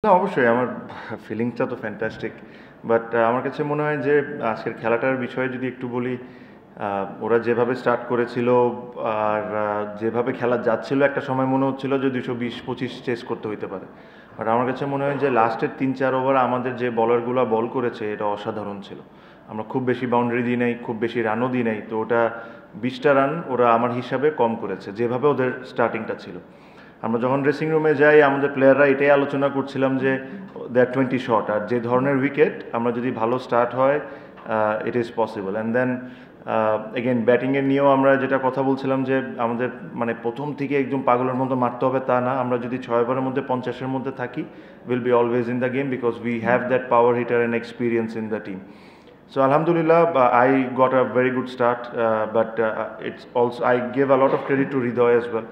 না অবশ্যই আমার ফিলিংসটা তো ফ্যান্টাস্টিক। বাট আমার কাছে মনে হয় যে আজকের খেলাটার বিষয়ে যদি একটু বলি, ওরা যেভাবে স্টার্ট করেছিল আর যেভাবে খেলা যাচ্ছিল, একটা সময় মনে হচ্ছিল যে 220-25 চেস করতে হইতে পারে। বাট আমার কাছে মনে হয় যে লাস্টের 3-4 ওভার আমাদের যে বলারগুলো বল করেছে এটা অসাধারণ ছিল। আমরা খুব বেশি বাউন্ডারি দিই নাই, খুব বেশি রানও দিই নাই, তো ওটা 20টা রান ওরা আমার হিসাবে কম করেছে যেভাবে ওদের স্টার্টিংটা ছিল। আমরা যখন ড্রেসিং রুমে যাই আমাদের প্লেয়াররা এটাই আলোচনা করছিলাম যে দ্যাট 20 শট আর যে ধরনের উইকেট, আমরা যদি ভালো স্টার্ট হয় it is possible. And then again ব্যাটিংয়ের নিয়েও আমরা যেটা কথা বলছিলাম যে আমাদের মানে প্রথম থেকে একদম পাগলের মতো মারতে হবে তা না, আমরা যদি 6 ওভারের মধ্যে 50-এর মধ্যে থাকি will be always in the game because we have that power hitter and experience in the team. So Alhamdulillah, I got a very good start, but it's also I give a lot of credit to Hridoy as well.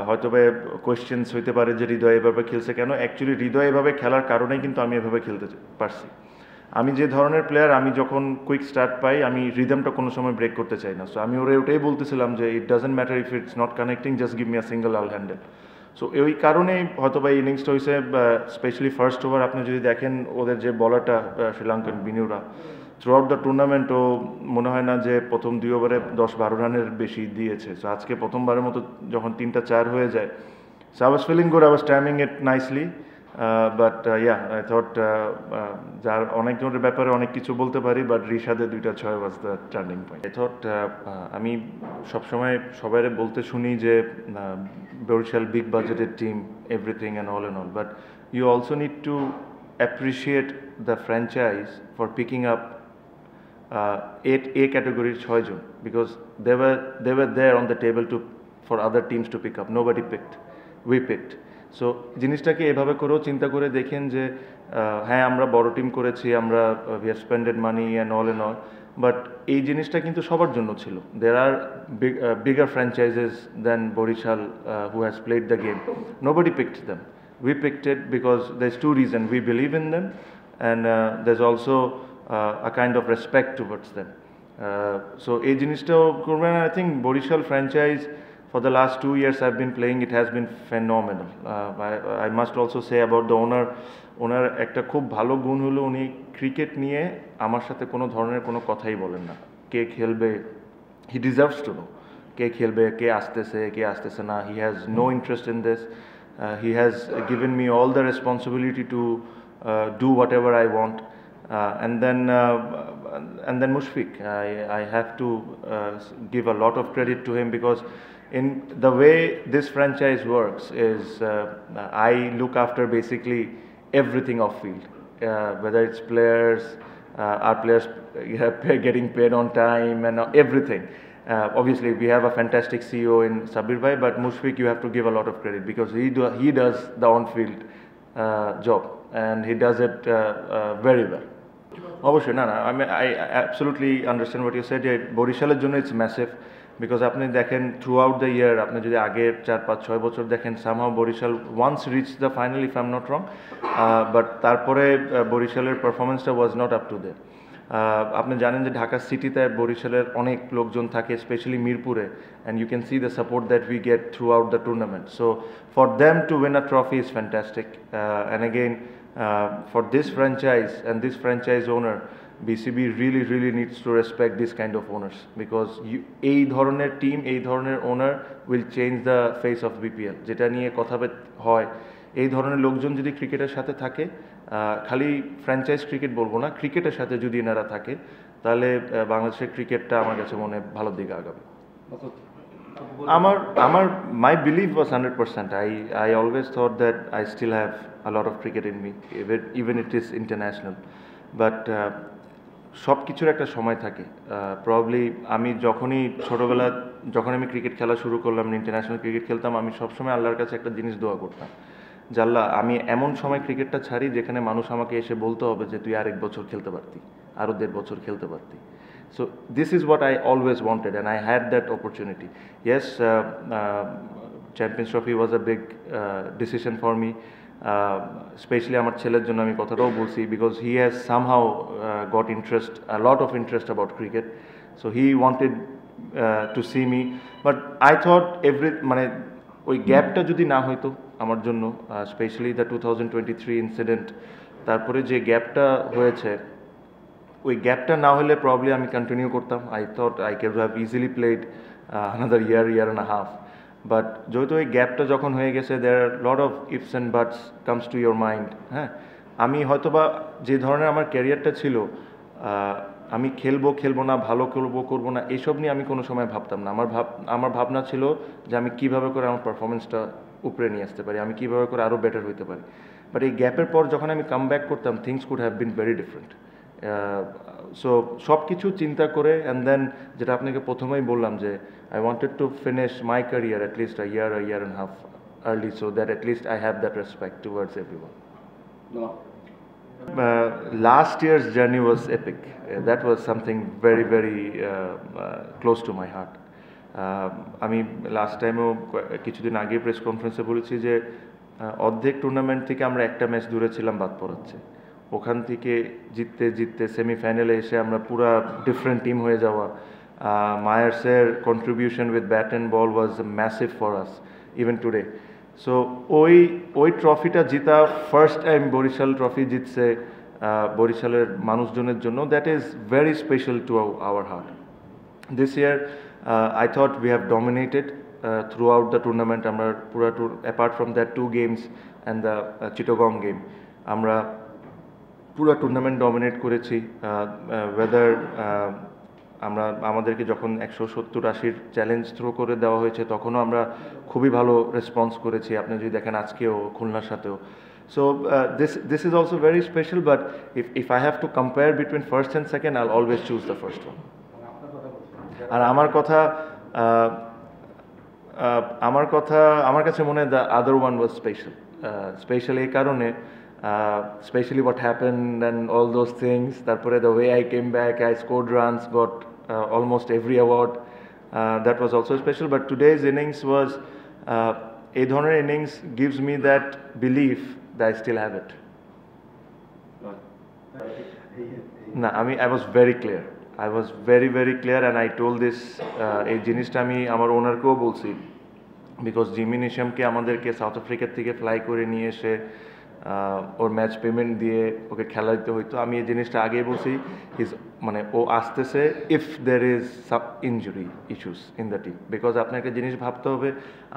হয়তো বা questions হইতে পারে যে হৃদয় এভাবে খেলছে কেন, actually হৃদয় এভাবে খেলার কারণেই কিন্তু আমি এভাবে খেলতে পারছি। আমি যে ধরনের প্লেয়ার, আমি যখন কুইক স্টার্ট পাই আমি রিদমটা কোনো সময় ব্রেক করতে চাই না। সো আমি ওরা ওটাই বলতেছিলাম যে it doesn't matter if it's not connecting, just give me a single Al handle. So এই কারণেই হয়তো বা ইনিংসটা হয়েছে, স্পেশালি ফার্স্ট ওভার আপনি যদি দেখেন ওদের যে বলারটা Sri Lankan Binura throughout the tournament, ও মনে হয় না যে প্রথম 2 ওভারে 10-12 রানের বেশি দিয়েছে। সো আজকে প্রথমবারের মতো যখন 3টা 4 হয়ে যায়, so I was feeling good, I was timing it nicely. But yeah I thought যার অনেক জনের ব্যাপারে অনেক কিছু বলতে পারি, বাট রিশাদের 2টা 6 was the turning point. I thought আমি সবসময় সবাই বলতে শুনি যে বরিশাল বিগ বাজেটের team, everything and all but you also need to appreciate the franchise for picking up 8A category 6 জন, because they were there on the table to for other teams to pick up. Nobody picked, we picked. So জিনিসটাকে এভাবে করেও চিন্তা করে দেখেন যে হ্যাঁ আমরা বড় টিম করেছি, আমরা we have spended money and all, but এই জিনিসটা কিন্তু সবার জন্য ছিল। দের আর bigger franchises then Barishal who has played the game, nobody picked them. We picked it because there's 2 reasons. We believe in them, and there's also a kind of respect towards them. So এই জিনিসটাও করবেন। I think Borishal franchise for the last 2 years I've been playing, it has been phenomenal. I must also say about the owner. ওনার একটা খুব ভালো গুণ হলো উনি cricket নিয়ে আমার সাথে কোনো ধরনের কোনো কথাই বলেন না। কে খেলবে, he deserves to know কে খেলবে, কে আসতেছে না. He has no interest in this. He has given me all the responsibility to do whatever I want. And then Mushfiq, I have to give a lot of credit to him, because in the way this franchise works is I look after basically everything off field, whether it's players, our players getting paid on time and everything. Obviously, we have a fantastic CEO in Sabir Bhai, but Mushfiq, you have to give a lot of credit because he does the on-field job, and he does it very well. অবশ্যই না, I absolutely understand what you said. বরিশালের জন্য it's massive, because আপনি দেখেন through out the year, আপনি যদি আগের 4-5-6 বছর দেখেন, somehow Barishal once reached the final, if I'm not wrong, but তারপরে বরিশালের পারফরমেন্সটা was not up to there. আপনি জানেন যে ঢাকা সিটিতে বরিশালের অনেক লোকজন থাকে, স্পেশালি মিরপুরে, and you can see the support that we get throughout the tournament. So for them to win a trophy is fantastic, and again for this franchise and this franchise owner, BCB really needs to respect this kind of owners, because এই ধরনের team, এই ধরনের owner will change the face of BPL, যেটা নিয়ে কথা হয়। এই ধরনের লোকজন যদি ক্রিকেটের সাথে থাকে, খালি ফ্র্যাঞ্চাইজ ক্রিকেট বলবো না, ক্রিকেটের সাথে যদি এনারা থাকে, তাহলে বাংলাদেশের ক্রিকেটটা আমার কাছে মনে হয় ভালোর দিকে আগাবে। আমার মাই believe was 100%. I always thought that I still have a lot of cricket in me, even it is international, but সব কিছুর একটা সময় থাকে। প্রবাবলি আমি যখনই ছোটোবেলা, যখন আমি ক্রিকেট খেলা শুরু করলাম, ইন্টারন্যাশনাল ক্রিকেট খেলতাম, আমি সবসময় আল্লাহর কাছে একটা জিনিস দোয়া করতাম, যে আল্লাহ আমি এমন সময় ক্রিকেটটা ছাড়ি যেখানে মানুষ আমাকে এসে বলতে হবে যে তুই আরেক বছর খেলতে পারতি, আরও 1.5 বছর খেলতে পারতি। So this is what I always wanted, and I had that opportunity. Yes, Champions Trophy was a big decision for me. Especially আমার ছেলের জন্য আমি কথাটাও বলছি, because he has somehow got a lot of interest about cricket, so he wanted to see me, but I thought মানে ওই গ্যাপটা যদি না হইতো, আমার জন্য, স্পেশালি দ্য 2023 ইনসিডেন্ট। তারপরে যে গ্যাপটা হয়েছে, ওই গ্যাপটা না হলে প্রবলি আমি কন্টিনিউ করতাম। I thought I can have easily played another year and half. But যেহেতু ওই গ্যাপটা যখন হয়ে গেছে, there are lot of ifs and buts comes to your mind. হ্যাঁ, আমি হয়তোবা যে ধরনের আমার ক্যারিয়ারটা ছিল, আমি খেলবো না, ভালো করবো না, এসব নিয়ে আমি কোনো সময় ভাবতাম না। আমার ভাবনা ছিল যে আমি কীভাবে করে আমার পারফরমেন্সটা উপরে নিয়ে আসতে পারি, আমি কীভাবে করে আরও বেটার হইতে পারি। বাট এই গ্যাপের পর যখন আমি কাম ব্যাক করতাম, things could have been very different. So সব কিছু চিন্তা করে, অ্যান্ড দেন যেটা আপনাকে প্রথমেই বললাম যে I wanted to finish my career at least a year and half early, so that at least I have that respect towards everyone. No. Last year's journey was epic. That was something very, very close to my heart. আমি last টাইমেও কিছুদিন আগে press কনফারেন্সে বলেছি যে অর্ধেক tournament থেকে আমরা একটা ম্যাচ দূরে ছিলাম বাদ পড়াচ্ছে। ওখান থেকে জিততে সেমিফাইনালে এসে আমরা পুরা ডিফারেন্ট টিম হয়ে যাওয়া। মায়ার্সের contribution with bat and ball was massive for us even today. So ওই ট্রফিটা জিতা, ফার্স্ট টাইম বরিশাল ট্রফি জিতছে বরিশালের মানুষজনের জন্য, that is very special to our heart. This year I thought we have dominated throughout the tournament. আমরা পুরো apart from that 2 games and the Chittagong game, আমরা পুরো টুর্নামেন্ট ডমিনেট করেছি। ওয়েদার আমাদেরকে যখন 170-80 চ্যালেঞ্জ থ্রো করে দেওয়া হয়েছে, তখনও আমরা খুবই ভালো রেসপন্স করেছি। আপনি যদি দেখেন আজকেও খুলনার সাথেও। So this is also very special, but if I have to compare between first and second, I always choose the first one. আর আমার কাছে মনে হয় the other one was special এই কারণে, specially what happened and all those things. তারপরে the way I came back, I scored runs, got almost every award, that was also special. But today's innings was, এই ধরনের innings gives me that belief that I still have it. না, I was very clear. I was very, very clear, and I told this এই জিনিসটা আমি আমার ওনারকেও বলছি, because Jimmy নিশামকে আমাদেরকে south আফ্রিকার থেকে ফ্লাই করে নিয়ে এসে ওর ম্যাচ পেমেন্ট দিয়ে ওকে খেলা দিতে হইতো। আমি এই জিনিসটা আগেই বলছি, মানে ও আসতেছে if there is some injury issues in the team. Because আপনাকে জিনিস ভাবতে হবে,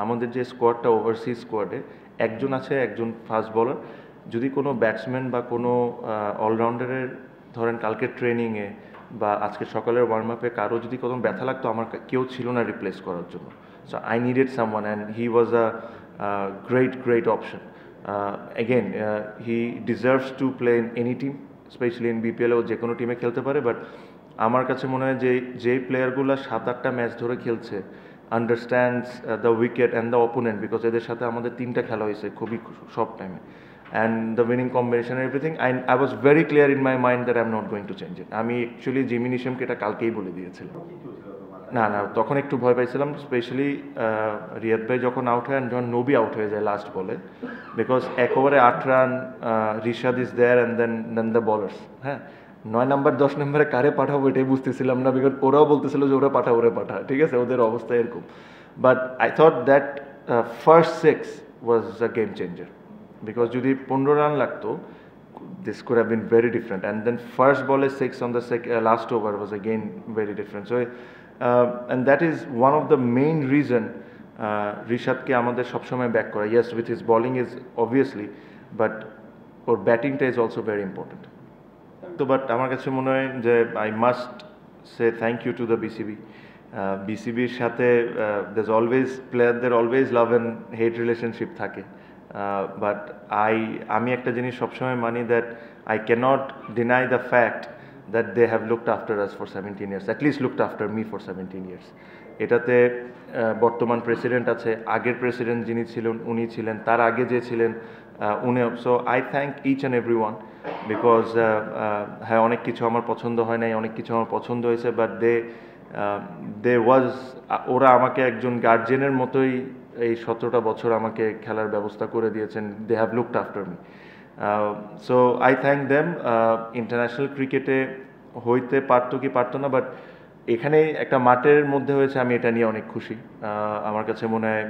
আমাদের যে স্কোয়াডটা ওভারসিজ স্কোয়াডে একজন আছে, একজন ফাস্ট বলার। যদি কোনো ব্যাটসম্যান বা কোনো অলরাউন্ডারের ধরেন কালকে ট্রেনিংয়ে বা আজকে সকালের ওয়ার্ম আপে কারো যদি কোনো ব্যথা লাগতো, আমার কেউ ছিল না রিপ্লেস করার জন্য। So I needed someone, and he was a great option. Again, he deserves to play in any team, specially in BPL. ও যে কোনো টিমে খেলতে পারে, বাট আমার কাছে মনে হয় যে প্লেয়ারগুলো 7-8টা ম্যাচ ধরে খেলছে, understands the wicket and the opponent, because এদের সাথে আমাদের 3টা খেলা হয়েছে খুবই সব টাইমে, and the winning combination and everything, I was very clear in my mind that I'm not going to change it. আমি অ্যাকচুয়ালি জিমি নিশামকে এটা কালকেই বলে দিয়েছিলাম। না, তখন একটু ভয় পাইছিলাম, স্পেশালি রিয়াদ ভাই যখন আউট হয়, যখন নবী আউট হয়ে যায় লাস্ট বলে, বিকজ 1 ওভারে 8 run, Rishad is there, and then the bowlers. হ্যাঁ, 9 নম্বর 10 নম্বরে কারে পাঠাবো এটাই বুঝতেছিলাম না, বিকজ ওরাও বলতেছিল যে ওরা পাঠা, ঠিক আছে, ওদের অবস্থা এরকম। But I thought that first 6 was a game changer, because যদি 15 রান লাগতো, this could have been very different, and then first ball is 6 on the last over was again very different. So and that is one of the main reason রিশাদকে আমাদের সবসময় back করা। yes, with his bowling is obviously, but ওর ব্যাটিংটা is also very important. তো but আমার কাছে মনে হয় যে I must say thank you to the BCB. BCBর সাথে there's always player, always love and hate relationship থাকে। বাট আমি একটা জিনিস সবসময় মানি, that I can't deny the fact that they have looked after us for 17 years, at least looked after me for 17 years. এটাতে বর্তমান president আছে, আগের প্রেসিডেন্ট যিনি ছিলেন উনি ছিলেন, তার আগে যে ছিলেন উনি। So I thank each and every one, because হ্যাঁ, অনেক কিছু আমার পছন্দ হয় নাই, অনেক কিছু আমার পছন্দ হয়েছে, বাট ওরা আমাকে একজন গার্জিয়ানের মতোই এই 17টা বছর আমাকে খেলার ব্যবস্থা করে দিয়েছেন। They have looked after me, so I thank them. International ক্রিকেটে হইতে পারতো কি পারতো না, বাট এখানে একটা মাঠের মধ্যে হয়েছে, আমি এটা নিয়ে অনেক খুশি। আমার কাছে মনে হয়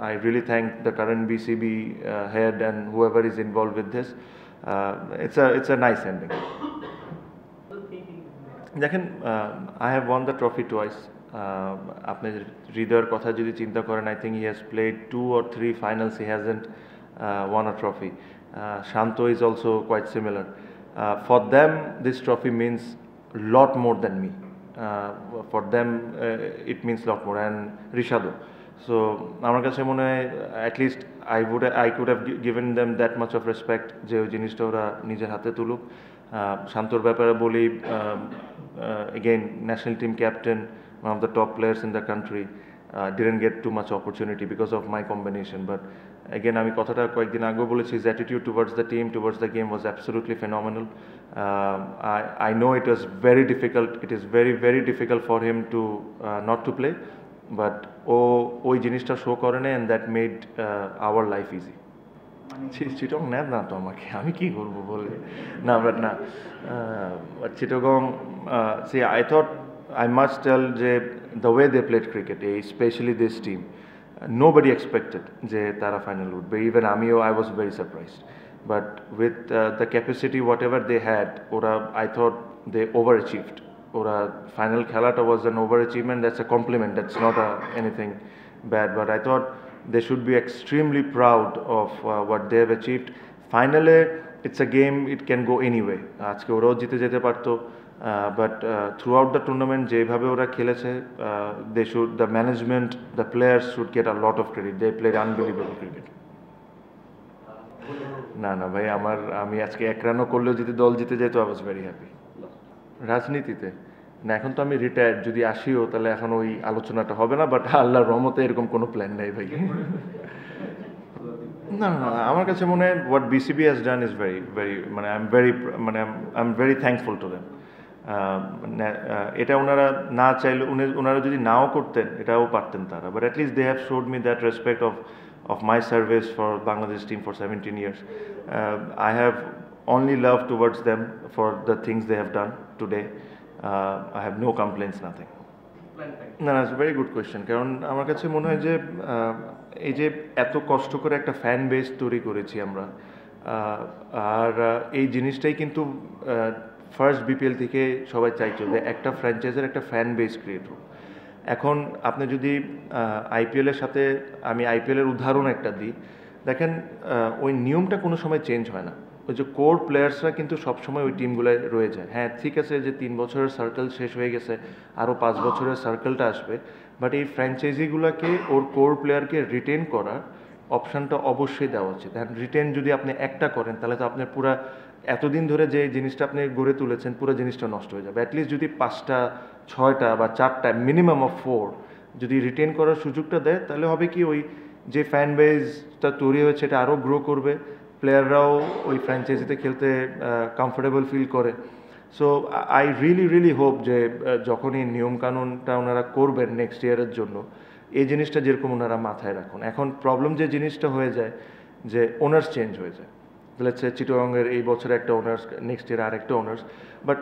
I really thank the current BCB head and whoever is involve with this. It's a nice ending. দেখেন, I have won the trophy twice. আপনি হৃদয়ের কথা যদি চিন্তা করেন, I think he has played 2 or 3 finals, he hasn't won a trophy. Shanto is also quite similar. For them this trophy means lot more than me. For them, it means lot more, and Rishado. So, আমার কাছে মনে হয় at least I could have given them that much of respect যে ওই জিনিসটা ওরা নিজের হাতে তুলুক। শান্তর ব্যাপারে বলি, again national team captain, one of the top players in the country, didn't get too much opportunity because of my combination, but again আমি কথাটা কয়েকদিন আগেও বলেছি, his attitude towards the team, towards the game was absolutely phenomenal. I know it was very difficult, it is very very difficult for him to not to play, but ওই জিনিসটা show করে না, and that made our life easy. Chittagong নেন না তো আমাকে, আমি কি করবো বলে না, বাট না Chittagong, see I thought I must tell যে the way they played cricket, especially this team, nobody expected যে তারা ফাইনাল উঠবে, ইভেন আমিও, I was very surprised, but with the capacity whatever they had, ওরা I thought they overachieved. ওরা final খেলাটা was an overachievement, that's a compliment, that's not anything bad, but I thought they should be extremely proud of what they have achieved. Finally, it's a game, it can go anyway. আজকে ওরাও জিতে যেতে পারতো, but throughout the tournament যেভাবে ওরা খেলেছে, the management, the players should get a lot of credit. They played unbelievable cricket. না ভাই, আমি আজকে এক রানও করলেও যদি দল জিতে যেত, I was very happy. রাজনীতিতে না, এখন তো আমি রিটায়ার্ড, যদি আসিও তাহলে এখন ওই আলোচনাটা হবে না, বাট আল্লাহর রহমতে এরকম কোনো প্ল্যান নেই ভাই। না, আমার কাছে মনে হয় what BCB has done is very very, মানে I am very thankful to them. এটা ওনারা না চাইলে, ওনারা যদি নাও করতেন এটাও পারতেন তারা, but at least they have showed me that respect of my service for Bangladesh team for 17 years. I have only love towards them for the things they have done today. I have no complaints, nothing. না, it's a very good question, কারণ আমার কাছে মনে হয় যে এই যে এত কষ্ট করে একটা ফ্যান বেস তৈরি করেছি আমরা, আর এই জিনিসটাই কিন্তু ফার্স্ট বিপিএল থেকে সবাই চাইছে যে একটা ফ্র্যাঞ্চাইজের একটা ফ্যান বেস ক্রিয়েট হোক। এখন আপনি যদি আইপিএলের সাথে, আমি আইপিএলের উদাহরণ একটা দিই, দেখেন ওই নিয়মটা কোনো সময় চেঞ্জ হয় না, ওই যে কোর প্লেয়ার্সরা কিন্তু সবসময় ওই টিমগুলোয় রয়ে যায়। হ্যাঁ ঠিক আছে যে 3 বছরের সার্কেল শেষ হয়ে গেছে, আরও 5 বছরের সার্কেলটা আসবে, বাট এই ফ্র্যাঞ্চাইজিগুলোকে ওর কোর প্লেয়ারকে রিটেন করার অপশানটা অবশ্যই দেওয়া উচিত। হ্যাঁ, রিটেন যদি আপনি একটা করেন তাহলে তো আপনার পুরা এতদিন ধরে যে জিনিসটা আপনি গড়ে তুলেছেন পুরো জিনিসটা নষ্ট হয়ে যাবে। অ্যাটলিস্ট যদি 5টা 6টা বা 4টা মিনিমাম অফ 4 যদি রিটেন করার সুযোগটা দেয়, তাহলে হবে কি ওই যে ফ্যান বেসটা তৈরি হয়েছে এটা আরও গ্রো করবে, প্লেয়াররাও ওই ফ্র্যাঞ্চাইজিতে খেলতে কমফোর্টেবল ফিল করে। সো আই রিয়েলি হোপ যে যখন এই নিয়মকানুনটা ওনারা করবেন নেক্সট ইয়ারের জন্য, এই জিনিসটা যেরকম ওনারা মাথায় রাখুন। এখন প্রবলেম যে জিনিসটা হয়ে যায় যে ওনার্স চেঞ্জ হয়ে যায়, লেটস সে চিটাগংয়ের এই বছরে একটা ওনার্স, নেক্সট ইয়ার আরেকটা ওনার্স, বাট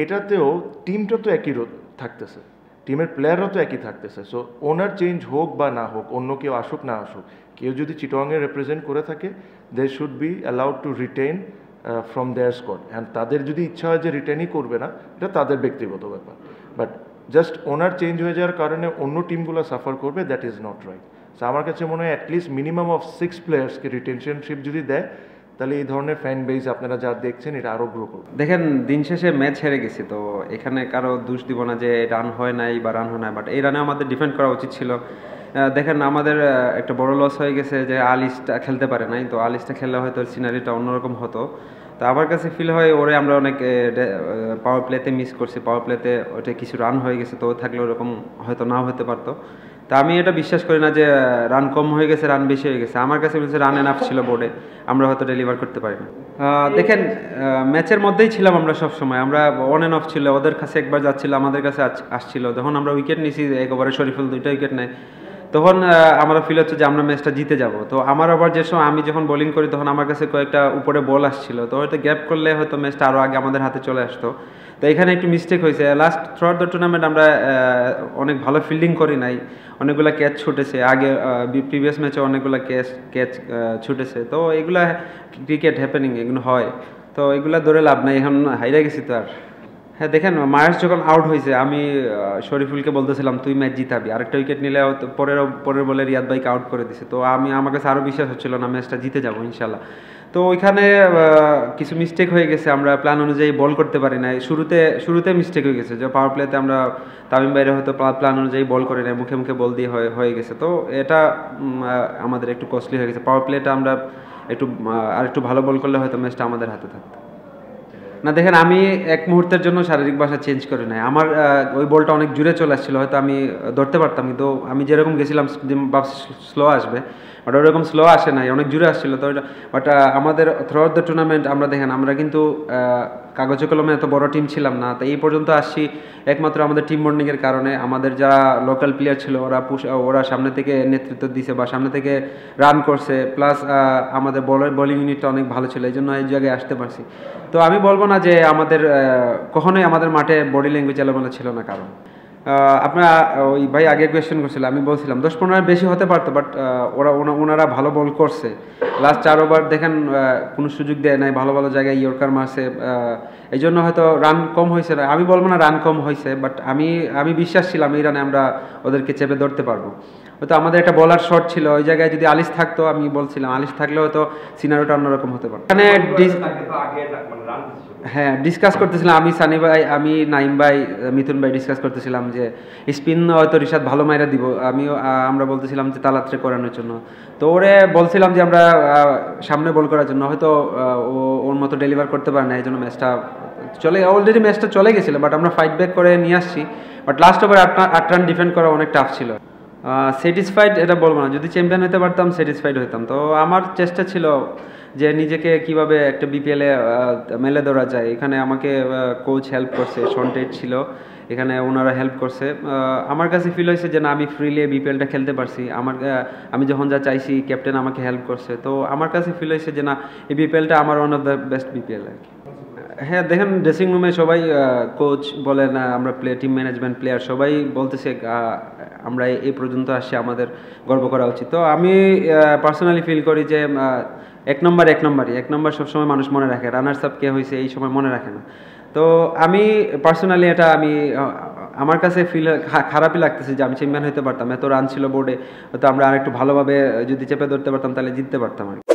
এটাতেও টিমটা তো একই থাকতেছে, টিমের প্লেয়াররাও তো একই থাকতেছে। সো ওনার চেঞ্জ হোক বা না হোক, অন্য কেউ আসুক না আসুক, কেউ যদি চিটাগংয়ে রিপ্রেজেন্ট করে থাকে, they should be allowed to retain from their squad. And তাদের যদি ইচ্ছা হয় যে রিটেনই করবে না, এটা তাদের ব্যক্তিগত ব্যাপার, বাট জাস্ট ওনার চেঞ্জ হয়ে যাওয়ার কারণে অন্য টিমগুলো সাফার করবে, that is not right. So আমার কাছে মনে হয় অ্যাটলিস্ট মিনিমাম অফ 6 প্লেয়ার্সকে রিটেনশনশিপ যদি দেয়, তাহলে এই ধরনের ফ্যান বেস আপনারা যা দেখছেন এটা আরও গ্রো করবে। দেখেন, দিন শেষে ম্যাচ হেরে গেছি, তো এখানে কারো দোষ দিব না যে রান হয় নাই বা রান হয় নাই, বাট এই রানে আমাদের ডিফেন্ড করা উচিত ছিল। দেখেন, আমাদের একটা বড় লস হয়ে গেছে যে আলিসটা খেলতে পারে নাই, তো আলিসটা খেললে হয়তো সিনারিটা অন্যরকম হতো। তো আমার কাছে ফিল হয় ওরে আমরা অনেক পাওয়ার প্লেতে মিস করছি, পাওয়ার প্লেতে ওটা কিছু রান হয়ে গেছে, তো থাকলে ওরকম হয়তো নাও হতে পারতো। তা আমি এটা বিশ্বাস করি না যে রান কম হয়ে গেছে, রান বেশি হয়ে গেছে। আমার কাছে বলছে রান এনাফ ছিল বোর্ডে, আমরা হয়তো ডেলিভার করতে পারি না। দেখেন, ম্যাচের মধ্যেই ছিলাম আমরা সব সময়, আমরা অন অ্যান্ড অফ ছিল, ওদের কাছে একবার যাচ্ছিল, আমাদের কাছে আসছিল। যখন আমরা উইকেট নিয়েছি, 1 ওভারে শরীফুল 2টা উইকেট নেয়, তখন আমার ফিল হচ্ছে যে আমরা ম্যাচটা জিতে যাব। তো আমার আবার যে সময় আমি যখন বোলিং করি তখন আমার কাছে কয়েকটা উপরে বল আসছিল, তো হয়তো গ্যাপ করলে হয়তো ম্যাচটা আরও আগে আমাদের হাতে চলে আসতো। তো এখানে একটু মিস্টেক হয়েছে। লাস্ট থ্রুআউট দ্য টুর্নামেন্ট আমরা অনেক ভালো ফিল্ডিং করি নাই, অনেকগুলো ক্যাচ ছুটেছে, আগে প্রিভিয়াস ম্যাচে অনেকগুলো ক্যাচ ছুটেছে। তো এগুলা ক্রিকেট হ্যাপেনিং, এগুলো হয়, তো এগুলা ধরে লাভ নাই, এখন হাইরা গেছি তো আর। হ্যাঁ দেখেন, মায়ার্স যখন আউট হয়েছে আমি শরীফুলকে বলতেছিলাম তুই ম্যাচ জিতাবি, আরেকটা উইকেট নিলে পরের বলে রিয়াদ ভাইকে আউট করে দিছে। তো আমার কাছে আরও বিশ্বাস হচ্ছিল না ম্যাচটা জিতে যাবো ইনশাল্লাহ। তো ওইখানে কিছু মিস্টেক হয়ে গেছে, আমরা প্ল্যান অনুযায়ী বল করতে পারি নাই। শুরুতে মিস্টেক হয়ে গেছে যে পাওয়ার প্লেতে আমরা তামিম বাইরে হয়তো প্ল্যান অনুযায়ী বল করি নাই, মুখে মুখে বল দিয়ে হয়ে গেছে। তো এটা আমাদের একটু কস্টলি হয়ে গেছে। পাওয়ার প্লেটা আমরা আর একটু ভালো বল করলে হয়তো ম্যাচটা আমাদের হাতে থাকতো না। দেখেন, আমি এক মুহূর্তের জন্য শারীরিক ভাষা চেঞ্জ করি নাই। আমার ওই বলটা অনেক জোরে চলে আসছিল, হয়তো আমি ধরতে পারতাম, কিন্তু আমি যেরকম গেছিলাম স্লো আসবে, বাট ওরকম স্লো আসে নাই, অনেক জোরে আসছিল। তো বাট আমাদের থ্রুআউট দ্য টুর্নামেন্ট আমরা দেখেন, আমরা কিন্তু কাগজে কলমে এত বড় টিম ছিলাম না। তো এই পর্যন্ত আসছি একমাত্র আমাদের টিম বন্ডিংয়ের কারণে। আমাদের যারা লোকাল প্লেয়ার ছিল ওরা সামনে থেকে নেতৃত্ব দিছে বা সামনে থেকে রান করছে, প্লাস আমাদের বোলিং ইউনিটটা অনেক ভালো ছিল, এই জন্য এই জায়গায় আসতে পারছি। তো আমি বলবো না যে আমাদের কখনোই আমাদের মাঠে বডি ল্যাঙ্গুয়েজ এলোমেলো ছিল না। কারণ আপনারা ওই ভাই আগে কোয়েশ্চেন করছিল, আমি বলছিলাম 10-15 বেশি হতে পারতো, বাট ওনারা ভালো বল করছে। লাস্ট 4 ওভার দেখেন কোনো সুযোগ দেয় নাই, ভালো ভালো জায়গায় ইয়র্কার মারছে, এই জন্য হয়তো রান কম হয়েছে। আমি বলবো না রান কম হয়েছে, বাট আমি বিশ্বাস ছিলাম এই রানে আমরা ওদেরকে চেপে ধরতে পারবো। হয়তো আমাদের একটা বলার শট ছিল, ওই জায়গায় যদি আলিস থাকতো, আমি বলছিলাম আলিস থাকলে হয়তো সিনারিওটা অন্যরকম হতে পারত। এখানে হ্যাঁ ডিসকাস করতেছিলাম আমি, সানি ভাই, আমি, নাইম ভাই, মিথুন ভাই ডিসকাস করতেছিলাম যে স্পিন হয়তো রিশাদ ভালো মাইরা দিব। আমরা বলতেছিলাম যে তালাত্রে করানোর জন্য। তো ওরে বলছিলাম যে আমরা সামনে বল করার জন্য, হয়তো ওর মতো ডেলিভার করতে পারে না, এই জন্য ম্যাচটা অলরেডি ম্যাচটা চলে গেছিলো, বাট আমরা ফাইট ব্যাক করে নিয়ে আসছি। But last over 8 run defend করা অনেক টাফ ছিল। স্যাটিসফাইড এটা বলবো না, যদি চ্যাম্পিয়ন হতে পারতাম স্যাটিসফাইড হতাম। তো আমার চেষ্টা ছিল যে নিজেকে কিভাবে একটা বিপিএলে মেলে ধরা যায়। এখানে আমাকে কোচ হেল্প করছে, সন্টেট ছিল এখানে, ওনারা হেল্প করছে। আমার কাছে ফিল হয়েছে যে না, আমি ফ্রিলি বিপিএলটা খেলতে পারছি। আমি যখন যা চাইছি ক্যাপ্টেন আমাকে হেল্প করছে। তো আমার কাছে ফিল হয়েছে যে না, এই বিপিএলটা আমার one of the best BPL আর কি। হ্যাঁ দেখেন, ড্রেসিং রুমে সবাই, কোচ বলেন, আমরা টিম ম্যানেজমেন্ট, প্লেয়ার সবাই বলতেছে আমরা এই পর্যন্ত আসছি, আমাদের গর্ব করা উচিত। তো আমি পার্সোনালি ফিল করি যে এক নম্বর সবসময় মানুষ মনে রাখে, রানার্স আপ কে হয়েছে এই সময় মনে রাখে না। তো আমি পার্সোনালি এটা আমার কাছে খারাপই লাগতেছে যে আমি চ্যাম্পিয়ন হতে পারতাম, এত রান ছিল বোর্ডে, হয়তো আমরা আরেকটু ভালোভাবে যদি চেপে ধরতে পারতাম তাহলে জিততে পারতাম আর কি।